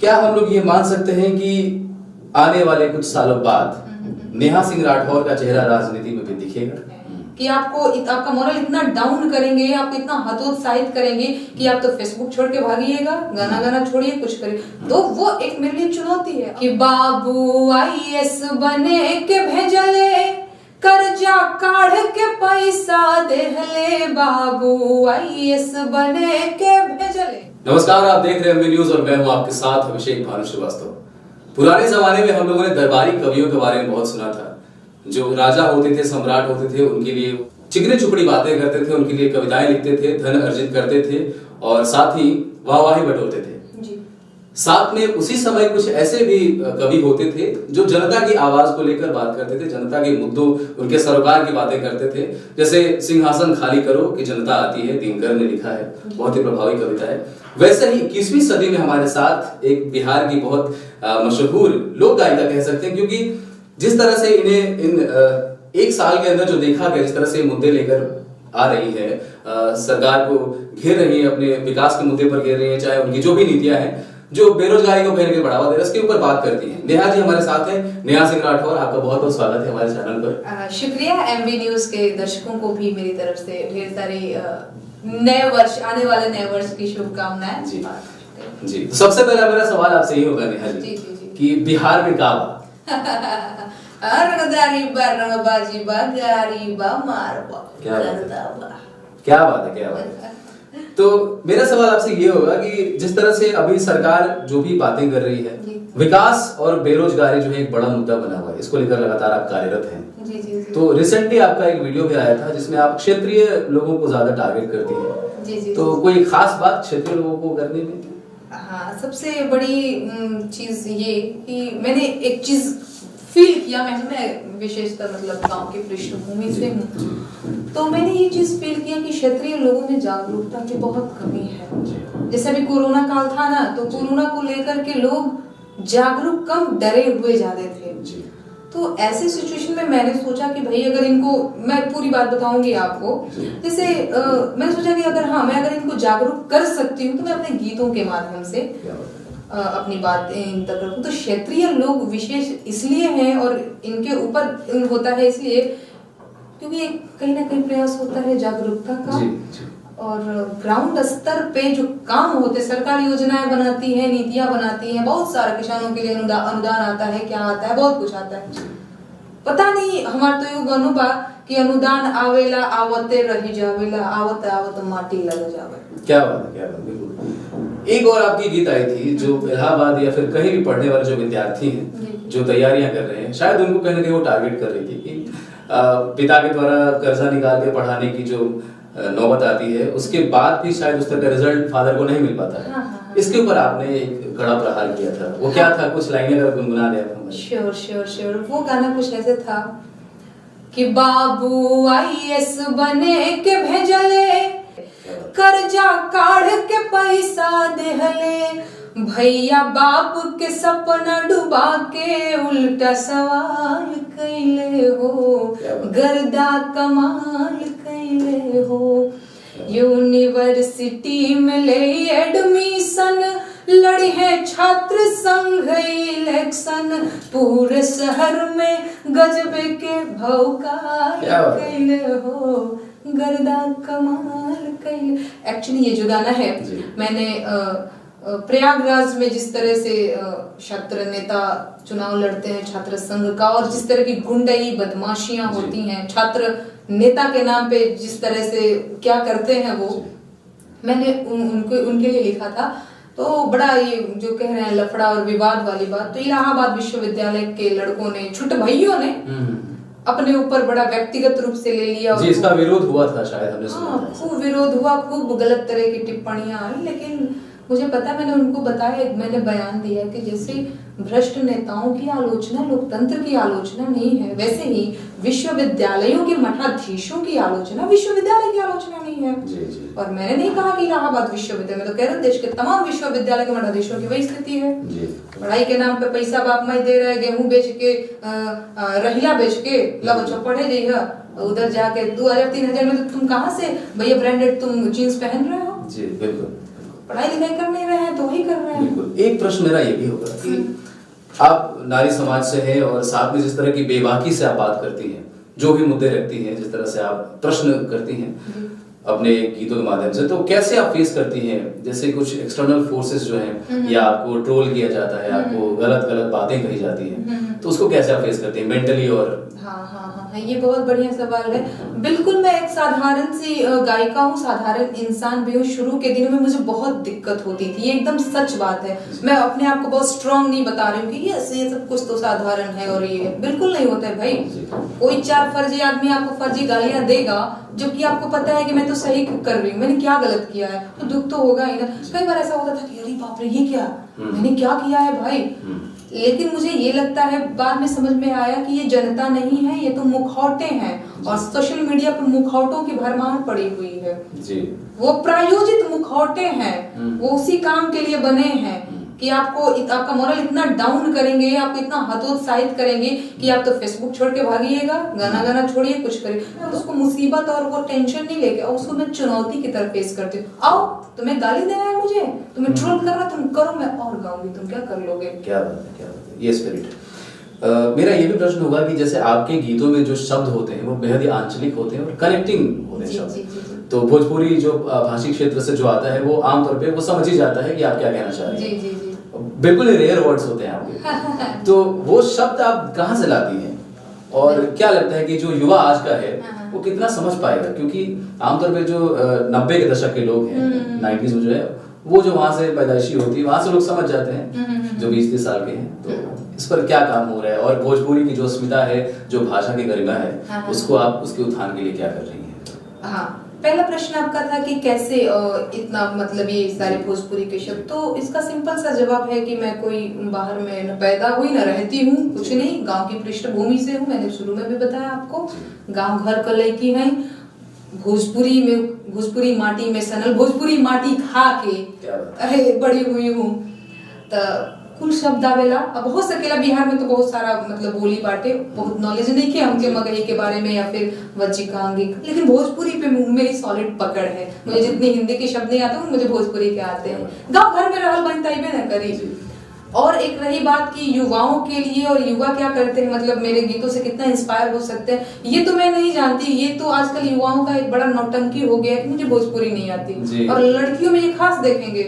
क्या हम लोग ये मान सकते हैं कि आने वाले कुछ सालों बाद नेहा सिंह राठौर का चेहरा राजनीति में भी दिखेगा? कि आपका मोरल इतना डाउन करेंगे, आपको इतना हतोत्साहित करेंगे कि आप तो फेसबुक छोड़ के भागिएगा, गाना छोड़िए, कुछ करिए। तो वो एक मेरे लिए चुनौती है कि बाबू आईएएस बने के भेजले, कर्जा काढ़ के पैसा देहले, बाबू आईएएस बने के भेजले। नमस्कार, आप देख रहे हैं एमबी न्यूज और मैं हूं आपके साथ अभिषेक भानु श्रीवास्तव। पुराने जमाने में हम लोगों ने दरबारी कवियों के बारे में बहुत सुना था, जो राजा होते थे, सम्राट होते थे, उनके लिए चिकनी चुपड़ी बातें करते थे, उनके लिए कविताएं लिखते थे, धन अर्जित करते थे और साथ ही वाहवाही बटोरते थे। साथ में उसी समय कुछ ऐसे भी कवि होते थे जो जनता की आवाज को लेकर बात करते थे, जनता के मुद्दों, उनके सरोकार की बातें करते थे। जैसे सिंहासन खाली करो कि जनता आती है, दिनकर ने लिखा है, बहुत ही प्रभावी कविता है। वैसे ही 21वीं सदी में हमारे साथ एक बिहार की बहुत मशहूर लोक गायिका कह सकते हैं, क्योंकि जिस तरह से इन्हें इन एक साल के अंदर जो देखा गया, जिस तरह से मुद्दे लेकर आ रही है, सरकार को घेर रही है, अपने विकास के मुद्दे पर घेर रही है, चाहे उनकी जो भी नीतियां हैं, जो बेरोजगारी को कहीं बढ़ावा दे रहे हैं, उसके ऊपर बात करती हैं। नेहा जी हमारे साथ हैं, नेहा सिंह राठौर, आपका बहुत बहुत स्वागत है हमारे चैनल पर। शुक्रिया। एमबी न्यूज के दर्शकों को भी मेरी तरफ से ढेर सारी नए वर्ष, आने वाले नए वर्ष की शुभकामनाएं। जी, तो सबसे पहला मेरा सवाल आपसे ये होगा नेहा जी, कि बिहार में क्या क्या बात है। तो मेरा सवाल आपसे ये होगा कि जिस तरह से अभी सरकार जो भी बातें कर रही है, विकास और बेरोजगारी जो है एक बड़ा मुद्दा बना हुआ है, इसको लेकर लगातार आप कार्यरत हैं। तो रिसेंटली आपका एक वीडियो भी आया था जिसमें आप क्षेत्रीय लोगों को ज्यादा टारगेट करती हैं। तो कोई खास बात क्षेत्रीय लोगों को करने में? हाँ, सबसे बड़ी चीज ये कि मैंने एक चीज फील किया, मैं विशेषतर मतलब गांव की पृष्ठभूमि से हूँ, तो मैंने ये चीज फील किया कि क्षेत्रीय लोगों में जागरूकता की बहुत कमी है। जैसे अभी कोरोना काल था ना, तो कोरोना को लेकर के लोग जागरूक कम, डरे हुए ज्यादा थे। तो ऐसे सिचुएशन में मैंने सोचा कि भाई अगर इनको, मैं पूरी बात बताऊंगी आपको, जैसे मैंने सोचा कि मैं अगर इनको जागरूक कर सकती हूँ तो मैं अपने गीतों के माध्यम से अपनी बातें इन तक रखूं। तो क्षेत्रीय लोग विशेष इसलिए हैं और इनके ऊपर होता है इसलिए क्योंकि कहीं ना कहीं प्रयास होता है जागरूकता का, और ग्राउंड स्तर पे जो काम होते, सरकार योजनाएं बनाती है, नीतियां बनाती है, बहुत सारा किसानों के लिए अनुदान आता है, क्या आता है, बहुत कुछ आता है। पता नहीं, हमारा तो युग अनुभव कि अनुदान आवेला आवते रही जावेला, आवत आवत माटी लग जावे। क्या बात है, बिल्कुल। एक और आपकी गीत आई थी जो इलाहाबाद या फिर कहीं भी पढ़ने वाले जो विद्यार्थी हैं, जो तैयारियां कर रहे हैं, शायद उनको कहीं ना कहीं वो टारगेट कर रही थी कि पिता के द्वारा कर्जा निकाल के पढ़ाने की जो नौबत आती है, उसके बाद भी शायद उस तरह का रिजल्ट फादर को नहीं मिल पाता है। इसके ऊपर आपने एक कड़ा प्रहार किया था, वो क्या था? कुछ लाइनें अगर गुनगुना दे आप। श्योर। वो गाना कुछ ऐसे था कि बाबू आईएएस बने के भेजले, कर्जा काढ़ के पैसा देहले, भैया बाप के सपना डुबा के उल्टा सवाल कैले हो, गर्दा कमाल कैले हो, यूनिवर्सिटी में ले एडमिशन, लड़ी है छात्र संघ इलेक्शन, पूरे शहर में गजबे के भौकाल कैले हो, गर्दा कमाल कैले। एक्चुअली ये जो गाना है, मैंने प्रयागराज में जिस तरह से छात्र नेता चुनाव लड़ते हैं छात्र संघ का, और जिस तरह की गुंडई बदमाशियां होती हैं छात्र नेता के नाम पे, जिस तरह से क्या करते हैं वो, मैंने उनके लिए लिखा था। तो बड़ा ये जो कह रहे हैं लफड़ा और विवाद वाली बात, तो इलाहाबाद विश्वविद्यालय के लड़कों ने, छोटे भाइयों ने अपने ऊपर बड़ा व्यक्तिगत रूप से ले लिया। जी, इसका विरोध हुआ था शायद, हमने सुना। हाँ, खूब विरोध हुआ, खूब गलत तरह की टिप्पणियां आई, लेकिन मुझे पता, मैंने उनको बताया, मैंने बयान दिया कि जैसे भ्रष्ट नेताओं की आलोचना लोकतंत्र की आलोचना नहीं है, वैसे ही विश्वविद्यालयों के मठाधीशों की आलोचना विश्वविद्यालय की आलोचना नहीं है। और मैंने नहीं कहा कि इलाहाबाद विश्वविद्यालय में, तो कह रहे देश के तमाम विश्वविद्यालय के मठाधीशों की वही स्थिति है। पढ़ाई के नाम पे पैसा बाप माई दे रहा है, गेहूं बेच के, रहिला बेच के, ला बच्चों पढ़े जाइए, उधर जाके 2000-3000 में तो तुम कहाँ से भैया ब्रांडेड तुम जीन्स पहन रहे हो? जी बिल्कुल। पढ़ाई लिखाई कर नहीं रहे हैं तो वही कर रहे हैं। बिल्कुल। एक प्रश्न मेरा ये भी होगा कि आप नारी समाज से हैं और साथ में जिस तरह की बेबाकी से आप बात करती हैं, जो भी मुद्दे रखती हैं, जिस तरह से आप प्रश्न करती हैं अपने गीतों के माध्यम से, तो कैसे आप फेस करती हैं जैसे कुछ एक्सटर्नल फोर्सेस जो हैं, या आपको ट्रोल किया जाता है, आपको गलत गलत बातें कही जाती हैं, तो उसको कैसे आप फेस करती हैं मेंटली? और हाँ, ये बहुत बढ़िया सवाल है। बिल्कुल, मैं एक साधारण सी गायिका हूँ, साधारण इंसान भी हूँ। शुरू के दिनों में मुझे बहुत दिक्कत होती थी, ये एकदम सच बात है। मैं अपने आप को बहुत स्ट्रांग नहीं बता रही हूँ कि ये सब कुछ तो साधारण है, और ये बिल्कुल नहीं होता है भाई। कोई 4 फर्जी आदमी आपको फर्जी गालियां देगा, जबकि आपको पता है कि मैं तो सही कर रही हूँ, मैंने क्या गलत किया है, तो दुख तो होगा ही ना। कई बार ऐसा होता था कि अरे बाप रे, ये क्या मैंने क्या किया है भाई। लेकिन मुझे ये लगता है, बाद में समझ में आया कि ये जनता नहीं है, ये तो मुखौटे हैं, और सोशल मीडिया पर मुखौटों की भरमार पड़ी हुई है जी। वो प्रायोजित मुखौटे हैं, वो उसी काम के लिए बने हैं कि आपका मोरल इतना डाउन करेंगे, आपको इतना हतोत्साहित करेंगे कि आप तो फेसबुक छोड़ के भागिएगा, गाना छोड़िए, कुछ करिए। मैं उसको मुसीबत और वो टेंशन नहीं लेके, उसको मैं चुनौती की तरफ फेस करती हूँ। आओ, तुम्हें गाली देना है, मुझे तुम्हें ट्रोल करना, तुम करो, मैं और गाऊंगी, तुम क्या कर लोगे। क्या बात है, ये स्पिरिट है। मेरा ये भी प्रश्न होगा कि जैसे आपके गीतों में जो शब्द होते हैं वो बेहद ही आंचलिक होते हैं और कनेक्टिंग होते हैं शब्द, तो भोजपुरी जो भाषी क्षेत्र से जो आता है वो आमतौर पे वो समझ ही जाता है कि आप क्या कहना चाह रहे हैं। जी। बिल्कुल ही रेयर वर्ड्स होते हैं आपके। तो वो शब्द आप कहाँ से लाती हैं, और क्या लगता है कि जो युवा आज का है वो कितना समझ पाएगा? क्योंकि आमतौर पे जो 90 के दशक के लोग हैं, 90s में जो है, वो जो वहां से पैदाइशी होती है, वहां से लोग समझ जाते हैं जो 20-30 साल के हैं। तो इस पर क्या काम हो रहा है, और भोजपुरी की जो अस्मिता है, जो भाषा की गरिमा है, उसको आप उसके उत्थान के लिए क्या कर रही हैं? हाँ, पहला प्रश्न आपका था कि कैसे इतना मतलब ये सारे भोजपुरी के शब्द, तो इसका सिंपल सा जवाब है कि मैं कोई बाहर में न पैदा हुई न रहती हूँ, कुछ नहीं, गांव की पृष्ठभूमि से हूँ। मैंने शुरू में भी बताया आपको, गांव घर का लड़की है, भोजपुरी माटी में सनल, भोजपुरी माटी खा के बड़ी हुई हूँ। तो कुल शब्द आवेला। अब हो सकेला बिहार में तो बहुत सारा मतलब बोली बाटे, बहुत नॉलेज नहीं किया हमके मगही के बारे में या फिर वज्जिकांगिक, लेकिन भोजपुरी पे मेरी सॉलिड पकड़ है। मुझे जितनी हिंदी के शब्द नहीं आते मुझे भोजपुरी के आते हैं। गांव घर में रहल बनता ही न करी। और एक रही बात कि युवाओं के लिए, और युवा क्या करते हैं, मतलब मेरे गीतों से कितना इंस्पायर हो सकते हैं, ये तो मैं नहीं जानती। ये तो आजकल युवाओं का एक बड़ा नौटंकी हो गया है कि मुझे भोजपुरी नहीं आती, और लड़कियों में ये खास देखेंगे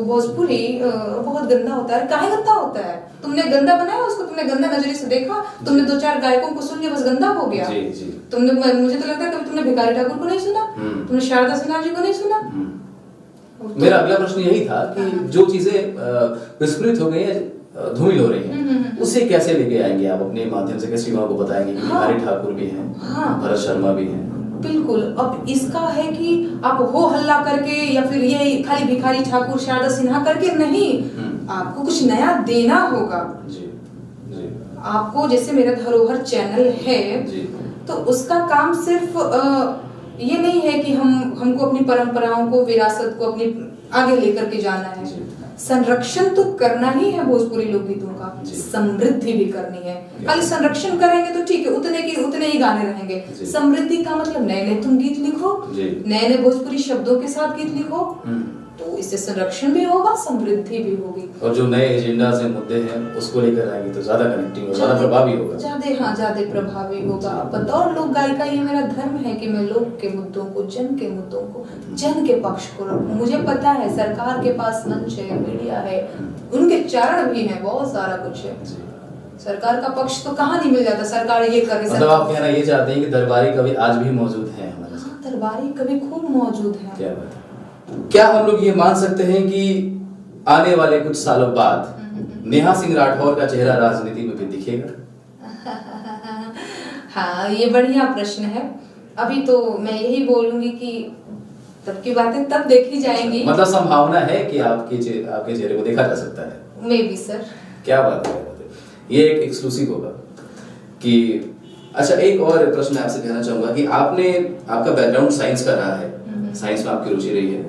भोजपुरी बहुत गंदा होता है। काहे गंदा होता है? तुमने गंदा बनाया उसको, तुमने गंदा नजरिए से देखा, तुमने 2-4 गायकों को सुन लिया, बस गंदा हो गया। तुमने, मुझे तो लगता है कभी तुमने भिखारी ठाकुर को नहीं सुना, तुमने शारदा सिन्हा जी को नहीं सुना। मेरा अगला प्रश्न यही था कि जो चीजें विस्मृत हो गई है, धूमिल हो रही हैं, उसे कैसे लेके आएंगे आप अपने माध्यम से? कैसे युवाओं को बताएंगे कि भिखारी ठाकुर भी हैं, भरत शर्मा भी हैं? बिल्कुल। अब इसका है कि आप हो हल्ला करके या फिर ये खाली भिखारी ठाकुर शारदा सिन्हा करके नहीं, आपको कुछ नया देना होगा। आपको, जैसे मेरा धरोहर चैनल है, तो उसका काम सिर्फ ये नहीं है कि हमको अपनी परंपराओं को, विरासत को अपनी आगे लेकर के जाना है। संरक्षण तो करना ही है भोजपुरी लोकगीतों का, समृद्धि भी करनी है। खाली संरक्षण करेंगे तो ठीक है, उतने ही गाने रहेंगे। समृद्धि का मतलब नए नए तुम गीत लिखो, नए नए भोजपुरी शब्दों के साथ गीत लिखो, तो इससे संरक्षण भी होगा, समृद्धि भी होगी। और जो नए एजेंडा से मुद्दे हैं उसको लेकर आएंगे तो ज्यादा कनेक्टिंग और ज्यादा प्रभावी होगा। ज्यादा प्रभावी होगा। बतौर लोक गायिका ये मेरा धर्म है कि मैं लोक के मुद्दों को, जन के मुद्दों को, जन के पक्ष को रखूं। मुझे पता है सरकार के पास मंच है, मीडिया है, उनके चरण भी है, बहुत सारा कुछ है। सरकार का पक्ष तो कहाँ नहीं मिल जाता। सरकार ये कर रही, मतलब आप कहना ये चाहते हैं कि दरबारी कवि आज भी मौजूद है हमारे साथ? दरबारी कवि खूब मौजूद है। क्या बात है। क्या हम लोग ये मान सकते हैं कि आने वाले कुछ सालों बाद नेहा सिंह राठौर का चेहरा राजनीति में भी दिखेगा? हाँ, ये बढ़िया प्रश्न है। अभी तो मैं यही बोलूंगी कि तब की बातें तब देखी जाएंगी। मतलब संभावना है कि आपके चेहरे को देखा जा सकता है? May be sir. क्या बात है, ये एक एक्सक्लूसिव होगा कि अच्छा। एक और प्रश्न आपसे कहना चाहूंगा कि आपका बैकग्राउंड साइंस का रहा है, साइंस में आपकी रुचि रही है,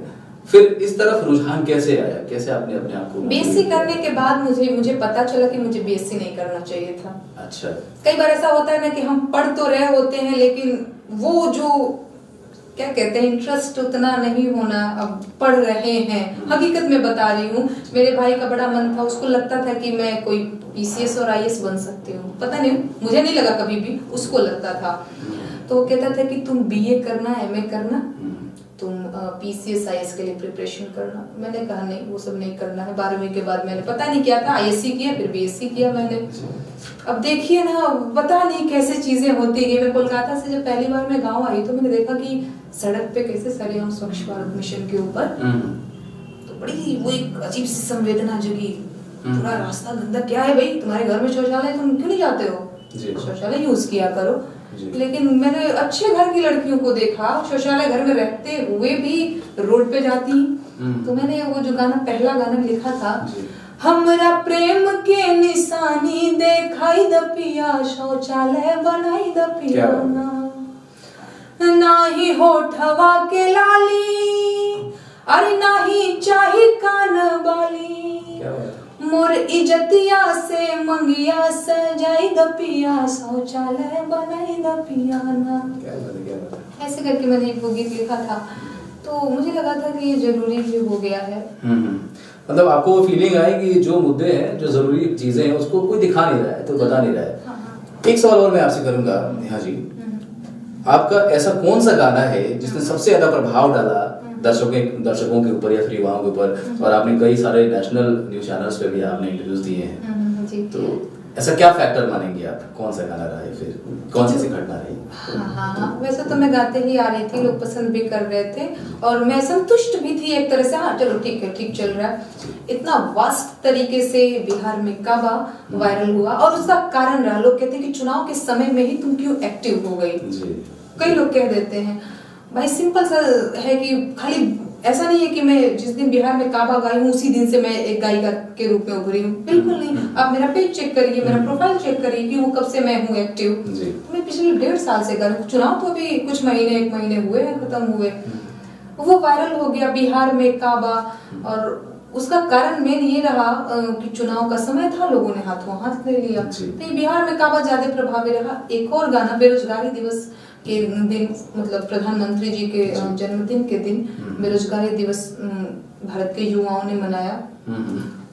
फिर इस तरफ रुझान कैसे आया? कैसे आपने अपने आप को? बीएससी करने के बाद मुझे पता चला कि मुझे बीएससी नहीं करना चाहिए था। अच्छा। कई बार ऐसा होता है ना कि हम पढ़ तो रहे होते हैं, लेकिन वो जो क्या कहते हैं इंटरेस्ट उतना नहीं होना, अब पढ़ रहे हैं। हकीकत में बता रही हूँ, मेरे भाई का बड़ा मन था, उसको लगता था कि मैं कोई पीसीएस और आईएएस बन सकती हूँ, पता नहीं मुझे नहीं लगा कभी भी, उसको लगता था। तो वो कहता था कि तुम बीए करना, एमए करना, तुम पीसीएस आईएएस के लिए प्रिपरेशन करना। मैंने कहा नहीं, वो सब नहीं करना है। 12वीं के बाद मैंने पता नहीं क्या था, आईएससी किया, फिर बीएससी किया मैंने। अब देखिए ना, पता नहीं कैसे चीजें होती गई। मैं कोलकाता से जब पहली बार मैं गांव आई तो मैंने देखा कि सड़क पे कैसे सरेआम स्वच्छ भारत मिशन के ऊपर, तो बड़ी वो एक अजीब सी संवेदना जगी। पूरा रास्ता गंदा, क्या है भाई, तुम्हारे घर में शौचालय, तुम क्यों नहीं जाते हो, शौचालय यूज किया करो। लेकिन मैंने अच्छे घर की लड़कियों को देखा, शौचालय घर में रहते हुए भी रोड पे जाती। तो मैंने वो जो गाना, पहला गाना लिखा था, हमरा प्रेम के निशानी देखाई द पिया, शौचालय बनाई द पिया, नाही होठवा के लाली, अरे नाही चाही कान बाली, मोर इज्जतिया से मंगिया सजाई द पिया, शौचालय बनाई द पिया ना। ऐसे करके मैंने एक वो गीत लिखा था, तो मुझे लगा था कि ये जरूरी भी हो गया है। मतलब आपको वो फीलिंग आई कि जो मुद्दे हैं, जो जरूरी चीजें हैं, उसको कोई दिखा नहीं रहा है, तो बता नहीं रहा है। एक सवाल और मैं आपसे करूंगा नेहा जी, आपका ऐसा कौन सा गाना है जिसने सबसे ज्यादा प्रभाव डाला दर्शकों के ऊपर या फिर युवाओं के ऊपर, और आपने कई सारे नेशनल न्यूज चैनल्स पे भी आपने इंटरव्यूज दिए हैं, तो ऐसा क्या फैक्टर मानेंगे आप, कौन सा गाना रहा है, फिर कौन सी घटना रही? हाँ, वैसे तो मैं गाते ही आ रही थी, लोग पसंद भी कर रहे थे और मैं संतुष्ट भी थी एक तरह से। हाँ चलो ठीक है, ठीक चल रहा है। इतना वास्ट तरीके से बिहार में काबा वायरल हुआ और उसका कारण रहा, लोग कहते हैं कि चुनाव के समय में ही तुम क्यों एक्टिव हो गई। कई लोग कह देते हैं, भाई सिंपल सा है कि खाली ऐसा नहीं है कि मैं जिस दिन बिहार में काबा गाई हूँ उसी दिन से मैं एक गायिका के रूप में उभरी हूँ, बिल्कुल नहीं। आप मेरा पेज चेक करिए, मेरा प्रोफाइल चेक करिए कि वो कब से मैं हूँ एक्टिव। मैं पिछले 1.5 साल से कर, चुनाव तो अभी कुछ महीने, 1 महीने हुए हैं, खत्म हुए। वो वायरल हो गया बिहार में काबा, और उसका कारण मेन ये रहा कि चुनाव का समय था, लोगों ने हाथों हाथ ले लिया, तो बिहार में काबा ज्यादा प्रभावी रहा। एक और गाना बेरोजगारी दिवस के दिन, मतलब प्रधानमंत्री जी के जन्मदिन के दिन बेरोजगारी दिवस भारत के युवाओं ने मनाया।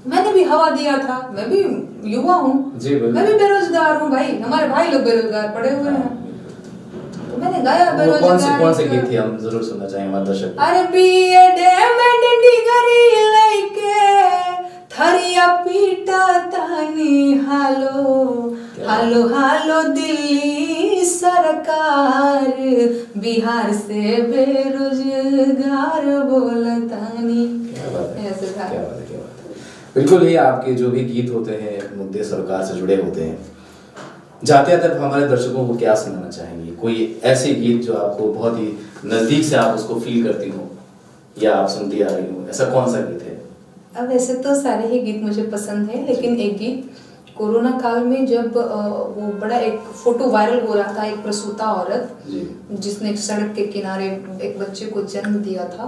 मैंने भी हवा दिया था, मैं भी युवा हूँ, मैं भी बेरोजगार हूँ भाई, हमारे भाई लोग बेरोजगार पड़े हुए हैं, तो मैंने गाया बेरोजगार। कौन से गीत थे, हम जरूर सुनना चाहेंगे हमारे दर्शक। अरे बीएड एमएड डिग्री लेके थरिया पीटा तानी, हालो हालो हालो दिल्ली सरकार, बिहार से बेरोजगार बोलतानी। ऐसे था। क्या बात है। बिल्कुल, ये आपके जो भी गीत होते हैं मुद्दे सरकार से जुड़े होते हैं। जाते जाते हमारे दर्शकों को क्या सुनाना चाहेंगे, कोई ऐसे गीत जो आपको बहुत ही नजदीक से आप उसको फील करती हो या आप सुनती आ रही हो, ऐसा कौन सा गीत है? अब वैसे तो सारे ही गीत मुझे पसंद है, लेकिन एक गीत कोरोना काल में जब वो बड़ा एक फोटो वायरल हो रहा था, एक प्रसूता औरत जिसने एक सड़क के किनारे एक बच्चे को जन्म दिया था,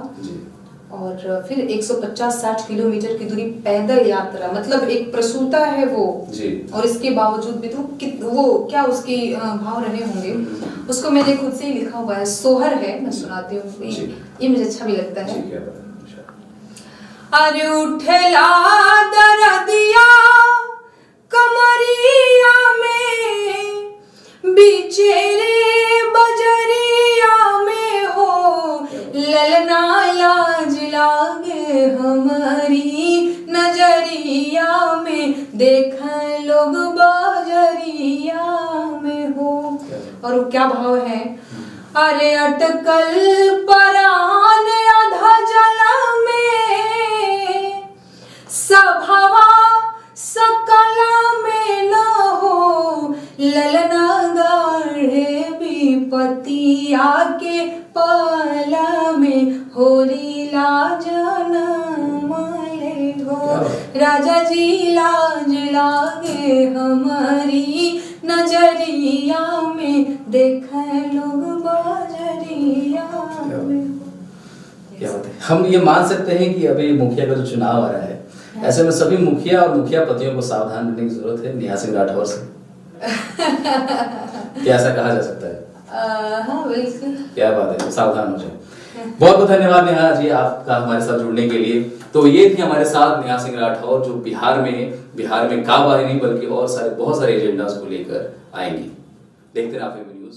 और फिर 150-60 किलोमीटर की दूरी पैदल यात्रा, मतलब एक प्रसूता है वो और इसके बावजूद भी तो वो क्या उसकी भाव रहे होंगे, उसको मैंने खुद से ही लिखा हुआ है, सोहर है, मैं सुनाती हूँ, ये मुझे अच्छा भी लगता है। अरे उठेला दरदिया कमरिया में, बिचेरे बजरिया में हो, ललना लाज लागे हमारी नजरिया में, देख लोग बजरिया में हो। और क्या भाव है, अरे अटकल परान आधा जला में, सब हवा सकला में न हो, ललना गाढ़े विपतिया के पाला में, होरी लाज ले हो, राजा जी लाज लागे हमारी नजरिया में, देख लोग बाजरिया में। क्या बात है। हम ये मान सकते हैं कि अभी मुखिया का जो चुनाव आ रहा है, ऐसे में सभी मुखिया और मुखिया पतियों को सावधान रहने की जरूरत है नेहा सिंह राठौर से। क्या ऐसा कहा जा सकता है? हाँ बिल्कुल। क्या बात है, सावधान हो जाए। बहुत बहुत धन्यवाद नेहा जी आपका हमारे साथ जुड़ने के लिए। तो ये थी हमारे साथ नेहा सिंह राठौर जो बिहार में काबा ही नहीं बल्कि और बहुत सारे एजेंडास को लेकर आएंगी। देखते रहिए आप न्यूज।